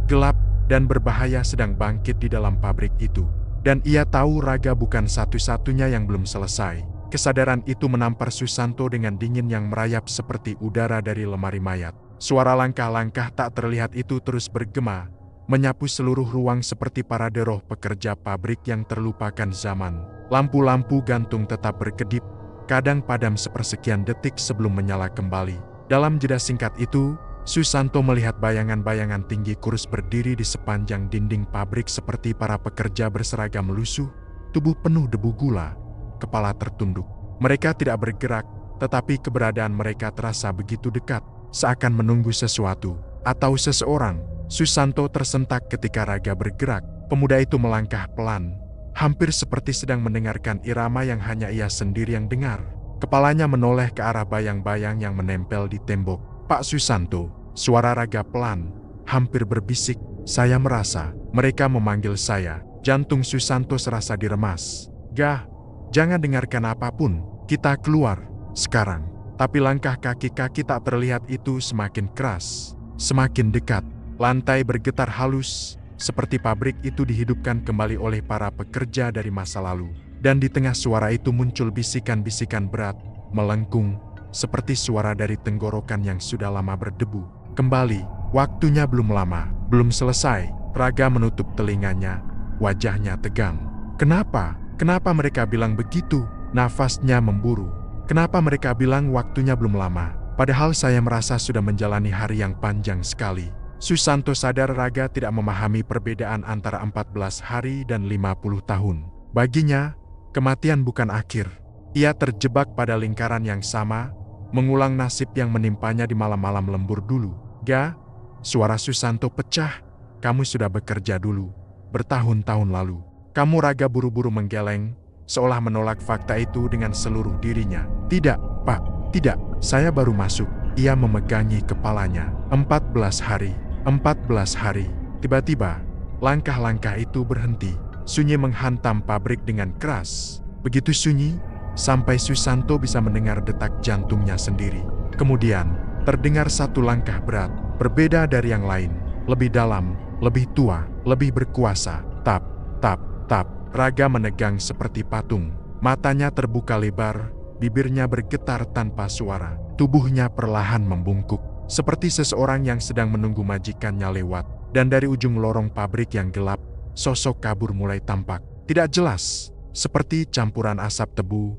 gelap, dan berbahaya sedang bangkit di dalam pabrik itu. Dan ia tahu Raga bukan satu-satunya yang belum selesai. Kesadaran itu menampar Susanto dengan dingin yang merayap seperti udara dari lemari mayat. Suara langkah-langkah tak terlihat itu terus bergema, menyapu seluruh ruang seperti parade roh pekerja pabrik yang terlupakan zaman. Lampu-lampu gantung tetap berkedip, kadang padam sepersekian detik sebelum menyala kembali. Dalam jeda singkat itu, Susanto melihat bayangan-bayangan tinggi kurus berdiri di sepanjang dinding pabrik seperti para pekerja berseragam lusuh, tubuh penuh debu gula, kepala tertunduk. Mereka tidak bergerak, tetapi keberadaan mereka terasa begitu dekat, seakan menunggu sesuatu atau seseorang. Susanto tersentak ketika Raga bergerak. Pemuda itu melangkah pelan, hampir seperti sedang mendengarkan irama yang hanya ia sendiri yang dengar. Kepalanya menoleh ke arah bayang-bayang yang menempel di tembok. "Pak Susanto," suara Raga pelan, hampir berbisik, "saya merasa mereka memanggil saya." Jantung Susanto serasa diremas. "Ga, jangan dengarkan apapun, kita keluar sekarang." Tapi langkah kaki-kaki tak terlihat itu semakin keras, semakin dekat. Lantai bergetar halus, seperti pabrik itu dihidupkan kembali oleh para pekerja dari masa lalu. Dan di tengah suara itu muncul bisikan-bisikan berat, melengkung, seperti suara dari tenggorokan yang sudah lama berdebu. "Kembali, waktunya belum lama, belum selesai." Raga menutup telinganya, wajahnya tegang. "Kenapa? Kenapa mereka bilang begitu?" Nafasnya memburu. "Kenapa mereka bilang waktunya belum lama? Padahal saya merasa sudah menjalani hari yang panjang sekali." Susanto sadar Raga tidak memahami perbedaan antara 14 hari dan 50 tahun. Baginya, kematian bukan akhir. Ia terjebak pada lingkaran yang sama, mengulang nasib yang menimpanya di malam-malam lembur dulu. "Ga," suara Susanto pecah, "kamu sudah bekerja dulu, bertahun-tahun lalu." Kamu Raga buru-buru menggeleng, seolah menolak fakta itu dengan seluruh dirinya. "Tidak, Pak, tidak, saya baru masuk." Ia memegangi kepalanya. 14 hari. 14 hari. Tiba-tiba, langkah-langkah itu berhenti. Sunyi menghantam pabrik dengan keras. Begitu sunyi, sampai Susanto bisa mendengar detak jantungnya sendiri. Kemudian, terdengar satu langkah berat, berbeda dari yang lain. Lebih dalam, lebih tua, lebih berkuasa. Tap, tap, tap. Raga menegang seperti patung. Matanya terbuka lebar, bibirnya bergetar tanpa suara. Tubuhnya perlahan membungkuk, seperti seseorang yang sedang menunggu majikannya lewat. Dan dari ujung lorong pabrik yang gelap, sosok kabur mulai tampak. Tidak jelas, seperti campuran asap tebu,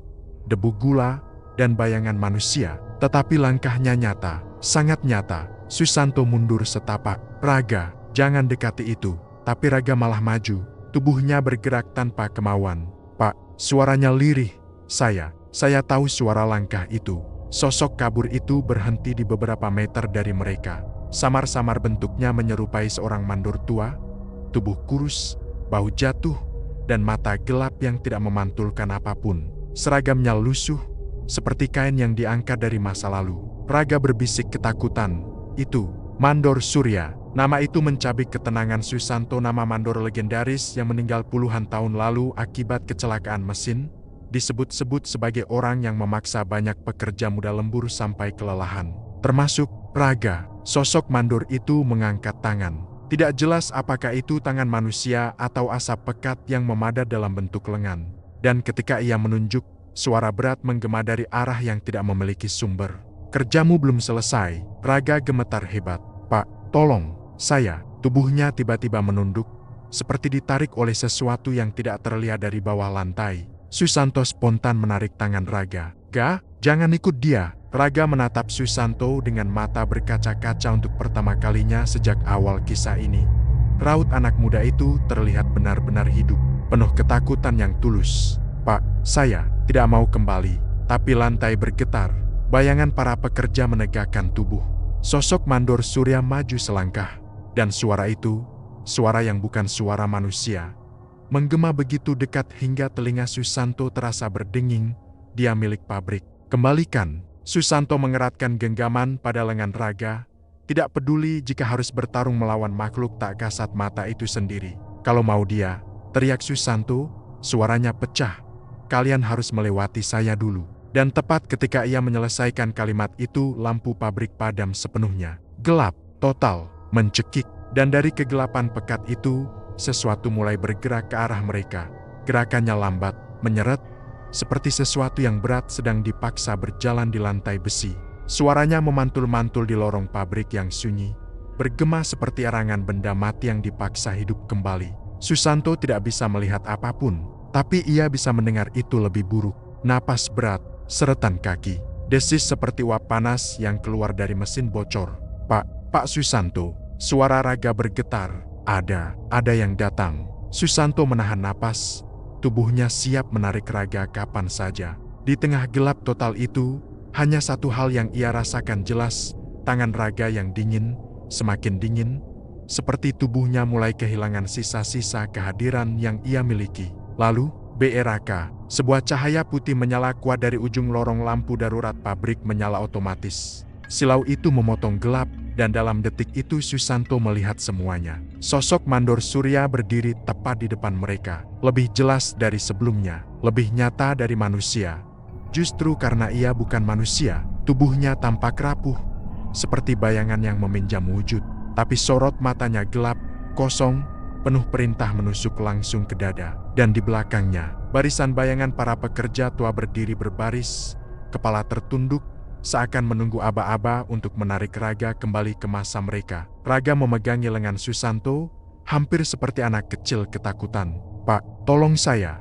debu gula, dan bayangan manusia. Tetapi langkahnya nyata, sangat nyata. Susanto mundur setapak. "Raga, jangan dekati itu." Tapi Raga malah maju, tubuhnya bergerak tanpa kemauan. "Pak," suaranya lirih, Saya tahu suara langkah itu." Sosok kabur itu berhenti di beberapa meter dari mereka. Samar-samar bentuknya menyerupai seorang mandor tua, tubuh kurus, bahu jatuh, dan mata gelap yang tidak memantulkan apapun. Seragamnya lusuh, seperti kain yang diangkat dari masa lalu. Raga berbisik ketakutan, "Itu Mandor Surya. Nama itu mencabik ketenangan Susanto, nama mandor legendaris yang meninggal puluhan tahun lalu akibat kecelakaan mesin, disebut-sebut sebagai orang yang memaksa banyak pekerja muda lembur sampai kelelahan. Termasuk Raga. Sosok mandor itu mengangkat tangan. Tidak jelas apakah itu tangan manusia atau asap pekat yang memadat dalam bentuk lengan. Dan ketika ia menunjuk, suara berat menggema dari arah yang tidak memiliki sumber. "Kerjamu belum selesai." Raga gemetar hebat. "Pak, tolong, saya." Tubuhnya tiba-tiba menunduk, seperti ditarik oleh sesuatu yang tidak terlihat dari bawah lantai. Susanto spontan menarik tangan Raga. "Ga, jangan ikut dia." Raga menatap Susanto dengan mata berkaca-kaca untuk pertama kalinya sejak awal kisah ini. Raut anak muda itu terlihat benar-benar hidup, penuh ketakutan yang tulus. "Pak, saya tidak mau kembali." Tapi lantai bergetar, bayangan para pekerja menegakkan tubuh. Sosok mandor Surya maju selangkah, dan suara itu, suara yang bukan suara manusia, menggema begitu dekat hingga telinga Susanto terasa berdenging. "Dia milik pabrik. Kembalikan." Susanto mengeratkan genggaman pada lengan Raga, tidak peduli jika harus bertarung melawan makhluk tak kasat mata itu sendiri. "Kalau mau dia," teriak Susanto, suaranya pecah, "kalian harus melewati saya dulu." Dan tepat ketika ia menyelesaikan kalimat itu, lampu pabrik padam sepenuhnya. Gelap, total, mencekik, dan dari kegelapan pekat itu, sesuatu mulai bergerak ke arah mereka. Gerakannya lambat, menyeret, seperti sesuatu yang berat sedang dipaksa berjalan di lantai besi. Suaranya memantul-mantul di lorong pabrik yang sunyi, bergema seperti erangan benda mati yang dipaksa hidup kembali. Susanto tidak bisa melihat apapun, tapi ia bisa mendengar itu lebih buruk. Napas berat, seretan kaki, desis seperti uap panas yang keluar dari mesin bocor. Pak Susanto." Suara Raga bergetar. Ada yang datang." Susanto menahan napas, tubuhnya siap menarik Raga kapan saja. Di tengah gelap total itu, hanya satu hal yang ia rasakan jelas, tangan Raga yang dingin, semakin dingin, seperti tubuhnya mulai kehilangan sisa-sisa kehadiran yang ia miliki. Lalu, BRK, sebuah cahaya putih menyala kuat dari ujung lorong lampu darurat pabrik menyala otomatis. Silau itu memotong gelap, dan dalam detik itu Susanto melihat semuanya. Sosok mandor Surya berdiri tepat di depan mereka, lebih jelas dari sebelumnya, lebih nyata dari manusia. Justru karena ia bukan manusia, tubuhnya tampak rapuh, seperti bayangan yang meminjam wujud. Tapi sorot matanya gelap, kosong, penuh perintah menusuk langsung ke dada. Dan di belakangnya, barisan bayangan para pekerja tua berdiri berbaris, kepala tertunduk, seakan menunggu aba-aba untuk menarik Raga kembali ke masa mereka. Raga memegangi lengan Susanto, hampir seperti anak kecil ketakutan. "Pak, tolong saya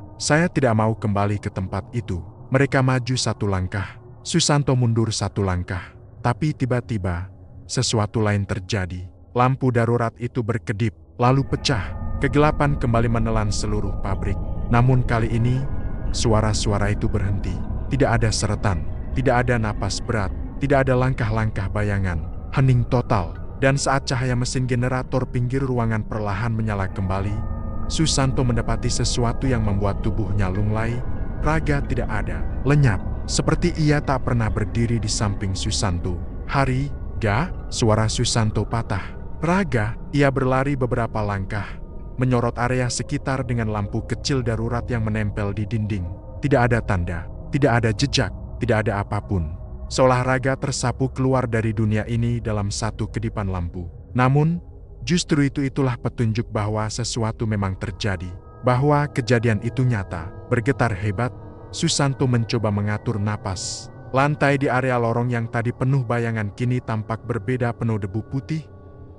tidak mau kembali ke tempat itu." Mereka maju satu langkah, Susanto mundur satu langkah. Tapi tiba-tiba, sesuatu lain terjadi. Lampu darurat itu berkedip, lalu pecah. Kegelapan kembali menelan seluruh pabrik. Namun kali ini, suara-suara itu berhenti. Tidak ada seretan, tidak ada napas berat, tidak ada langkah-langkah bayangan. Hening total. Dan saat cahaya mesin generator pinggir ruangan perlahan menyala kembali, Susanto mendapati sesuatu yang membuat tubuhnya lunglai. Raga tidak ada, lenyap, seperti ia tak pernah berdiri di samping Susanto. "Ga?" Suara Susanto patah. "Raga!" Ia berlari beberapa langkah, menyorot area sekitar dengan lampu kecil darurat yang menempel di dinding. Tidak ada tanda, tidak ada jejak, tidak ada apapun. Seolah Raga tersapu keluar dari dunia ini dalam satu kedipan lampu. Namun, justru itulah petunjuk bahwa sesuatu memang terjadi. Bahwa kejadian itu nyata. Bergetar hebat, Susanto mencoba mengatur napas. Lantai di area lorong yang tadi penuh bayangan kini tampak berbeda, penuh debu putih,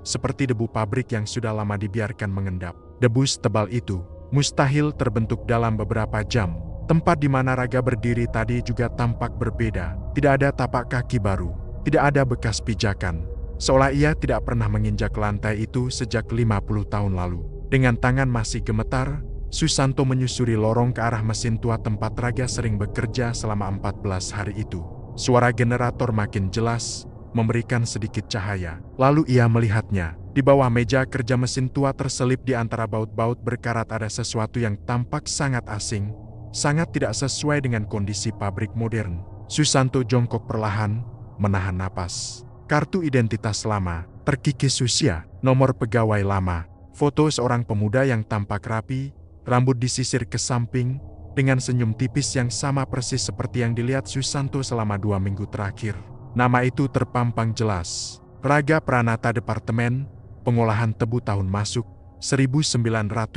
seperti debu pabrik yang sudah lama dibiarkan mengendap. Debu setebal itu mustahil terbentuk dalam beberapa jam. Tempat di mana Raga berdiri tadi juga tampak berbeda. Tidak ada tapak kaki baru, tidak ada bekas pijakan. Seolah ia tidak pernah menginjak lantai itu sejak 50 tahun lalu. Dengan tangan masih gemetar, Susanto menyusuri lorong ke arah mesin tua tempat Raga sering bekerja selama 14 hari itu. Suara generator makin jelas, memberikan sedikit cahaya. Lalu ia melihatnya. Di bawah meja kerja mesin tua terselip di antara baut-baut berkarat ada sesuatu yang tampak sangat asing, sangat tidak sesuai dengan kondisi pabrik modern. Susanto jongkok perlahan, menahan napas. Kartu identitas lama terkikis usia, nomor pegawai lama, foto seorang pemuda yang tampak rapi, rambut disisir ke samping, dengan senyum tipis yang sama persis seperti yang dilihat Susanto selama 2 minggu terakhir. Nama itu terpampang jelas. Raga Pranata Departemen Pengolahan Tebu tahun masuk 1974.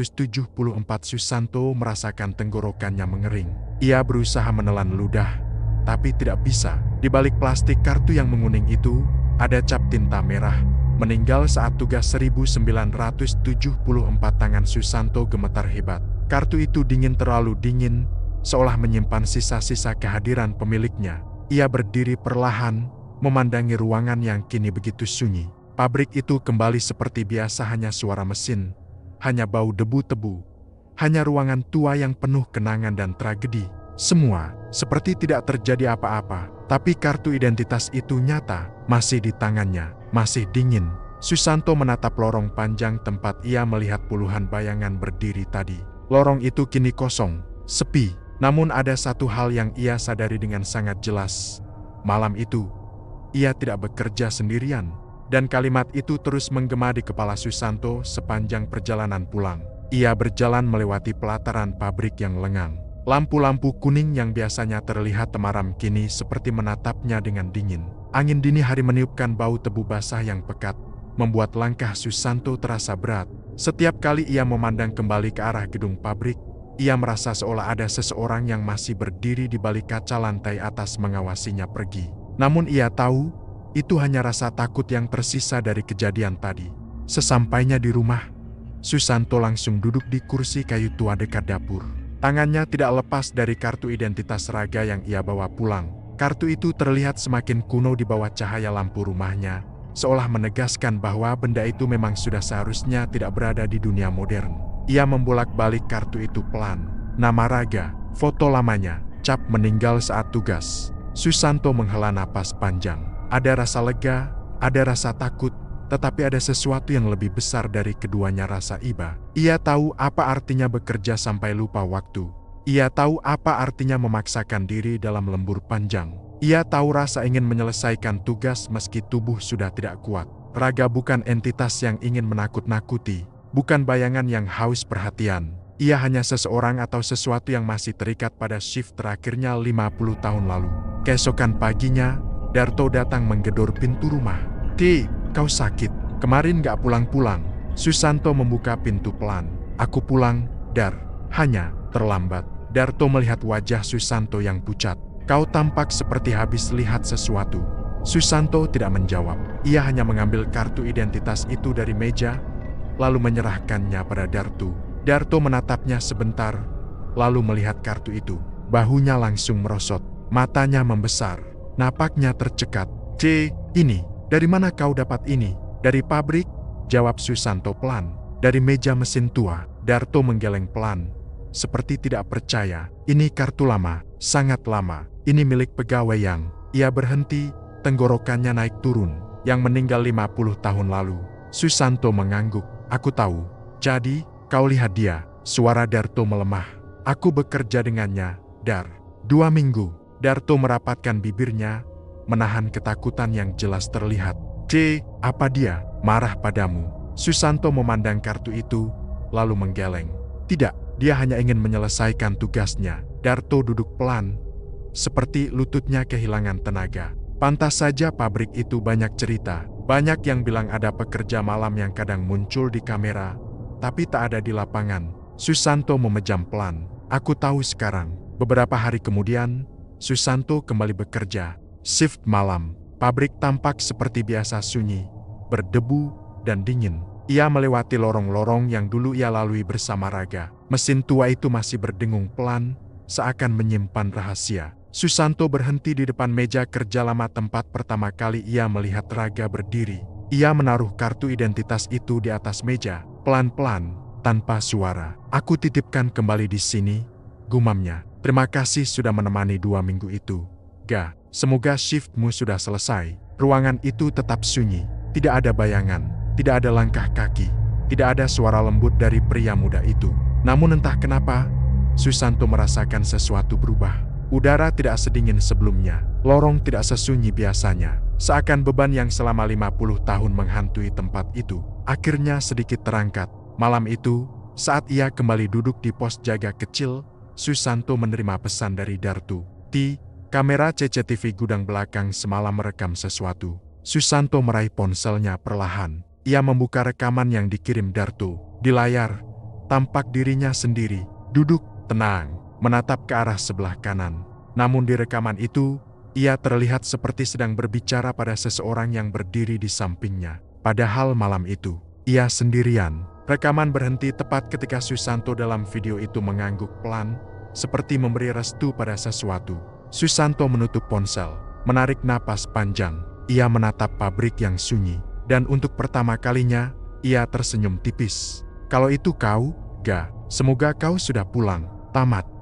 Susanto merasakan tenggorokannya mengering. Ia berusaha menelan ludah, tapi tidak bisa. Di balik plastik kartu yang menguning itu, ada cap tinta merah. Meninggal saat tugas 1974. Tangan Susanto gemetar hebat. Kartu itu dingin, terlalu dingin, seolah menyimpan sisa-sisa kehadiran pemiliknya. Ia berdiri perlahan, memandangi ruangan yang kini begitu sunyi. Pabrik itu kembali seperti biasa, hanya suara mesin, hanya bau debu-tebu, hanya ruangan tua yang penuh kenangan dan tragedi. Semua seperti tidak terjadi apa-apa, tapi kartu identitas itu nyata, masih di tangannya, masih dingin. Susanto menatap lorong panjang tempat ia melihat puluhan bayangan berdiri tadi. Lorong itu kini kosong, sepi, namun ada satu hal yang ia sadari dengan sangat jelas. Malam itu, ia tidak bekerja sendirian. Dan kalimat itu terus menggema di kepala Susanto sepanjang perjalanan pulang. Ia berjalan melewati pelataran pabrik yang lengang. Lampu-lampu kuning yang biasanya terlihat temaram kini seperti menatapnya dengan dingin. Angin dini hari meniupkan bau tebu basah yang pekat, membuat langkah Susanto terasa berat. Setiap kali ia memandang kembali ke arah gedung pabrik, ia merasa seolah ada seseorang yang masih berdiri di balik kaca lantai atas mengawasinya pergi. Namun ia tahu, itu hanya rasa takut yang tersisa dari kejadian tadi. Sesampainya di rumah, Susanto langsung duduk di kursi kayu tua dekat dapur. Tangannya tidak lepas dari kartu identitas Raga yang ia bawa pulang. Kartu itu terlihat semakin kuno di bawah cahaya lampu rumahnya, seolah menegaskan bahwa benda itu memang sudah seharusnya tidak berada di dunia modern. Ia membolak-balik kartu itu pelan. Nama Raga, foto lamanya, cap meninggal saat tugas. Susanto menghela napas panjang. Ada rasa lega, ada rasa takut, tetapi ada sesuatu yang lebih besar dari keduanya, rasa iba. Ia tahu apa artinya bekerja sampai lupa waktu. Ia tahu apa artinya memaksakan diri dalam lembur panjang. Ia tahu rasa ingin menyelesaikan tugas meski tubuh sudah tidak kuat. Raga bukan entitas yang ingin menakut-nakuti, bukan bayangan yang haus perhatian. Ia hanya seseorang atau sesuatu yang masih terikat pada shift terakhirnya 50 tahun lalu. Keesokan paginya, Darto datang menggedor pintu rumah. Kau sakit? Kemarin gak pulang-pulang?" Susanto membuka pintu pelan. "Aku pulang, Dar. Hanya terlambat." Darto melihat wajah Susanto yang pucat. "Kau tampak seperti habis lihat sesuatu." Susanto tidak menjawab. Ia hanya mengambil kartu identitas itu dari meja, lalu menyerahkannya pada Darto. Darto menatapnya sebentar, lalu melihat kartu itu. Bahunya langsung merosot, matanya membesar. Napaknya tercekat. Ini, dari mana kau dapat ini?" "Dari pabrik," jawab Susanto pelan. "Dari meja mesin tua." Darto menggeleng pelan, seperti tidak percaya. "Ini kartu lama, sangat lama. Ini milik pegawai yang..." Ia berhenti, tenggorokannya naik turun. "Yang meninggal 50 tahun lalu." Susanto mengangguk. "Aku tahu. Jadi, kau lihat dia?" Suara Darto melemah. "Aku bekerja dengannya, Dar. 2 minggu. Darto merapatkan bibirnya, menahan ketakutan yang jelas terlihat. "Apa dia marah padamu?" Susanto memandang kartu itu, lalu menggeleng. "Tidak, dia hanya ingin menyelesaikan tugasnya." Darto duduk pelan, seperti lututnya kehilangan tenaga. Pantas saja pabrik itu banyak cerita. Banyak yang bilang ada pekerja malam yang kadang muncul di kamera, tapi tak ada di lapangan. Susanto memejam pelan. "Aku tahu sekarang." Beberapa hari kemudian, Susanto kembali bekerja. Shift malam. Pabrik tampak seperti biasa sunyi, berdebu, dan dingin. Ia melewati lorong-lorong yang dulu ia lalui bersama Raga. Mesin tua itu masih berdengung pelan, seakan menyimpan rahasia. Susanto berhenti di depan meja kerja lama tempat pertama kali ia melihat Raga berdiri. Ia menaruh kartu identitas itu di atas meja, pelan-pelan, tanpa suara. "Aku titipkan kembali di sini," gumamnya. "Terima kasih sudah menemani 2 minggu itu, Ga. Semoga shiftmu sudah selesai." Ruangan itu tetap sunyi. Tidak ada bayangan, tidak ada langkah kaki, tidak ada suara lembut dari pria muda itu. Namun entah kenapa, Susanto merasakan sesuatu berubah. Udara tidak sedingin sebelumnya, lorong tidak sesunyi biasanya. Seakan beban yang selama 50 tahun menghantui tempat itu, akhirnya sedikit terangkat. Malam itu, saat ia kembali duduk di pos jaga kecil, Susanto menerima pesan dari Darto. Kamera CCTV gudang belakang semalam merekam sesuatu. Susanto meraih ponselnya perlahan. Ia membuka rekaman yang dikirim Darto. Di layar, tampak dirinya sendiri, duduk, tenang, menatap ke arah sebelah kanan. Namun di rekaman itu, ia terlihat seperti sedang berbicara pada seseorang yang berdiri di sampingnya. Padahal malam itu, ia sendirian. Rekaman berhenti tepat ketika Susanto dalam video itu mengangguk pelan, seperti memberi restu pada sesuatu. Susanto menutup ponsel, menarik napas panjang. Ia menatap pabrik yang sunyi, dan untuk pertama kalinya, ia tersenyum tipis. Kalau itu kau, Ga, semoga kau sudah pulang. Tamat.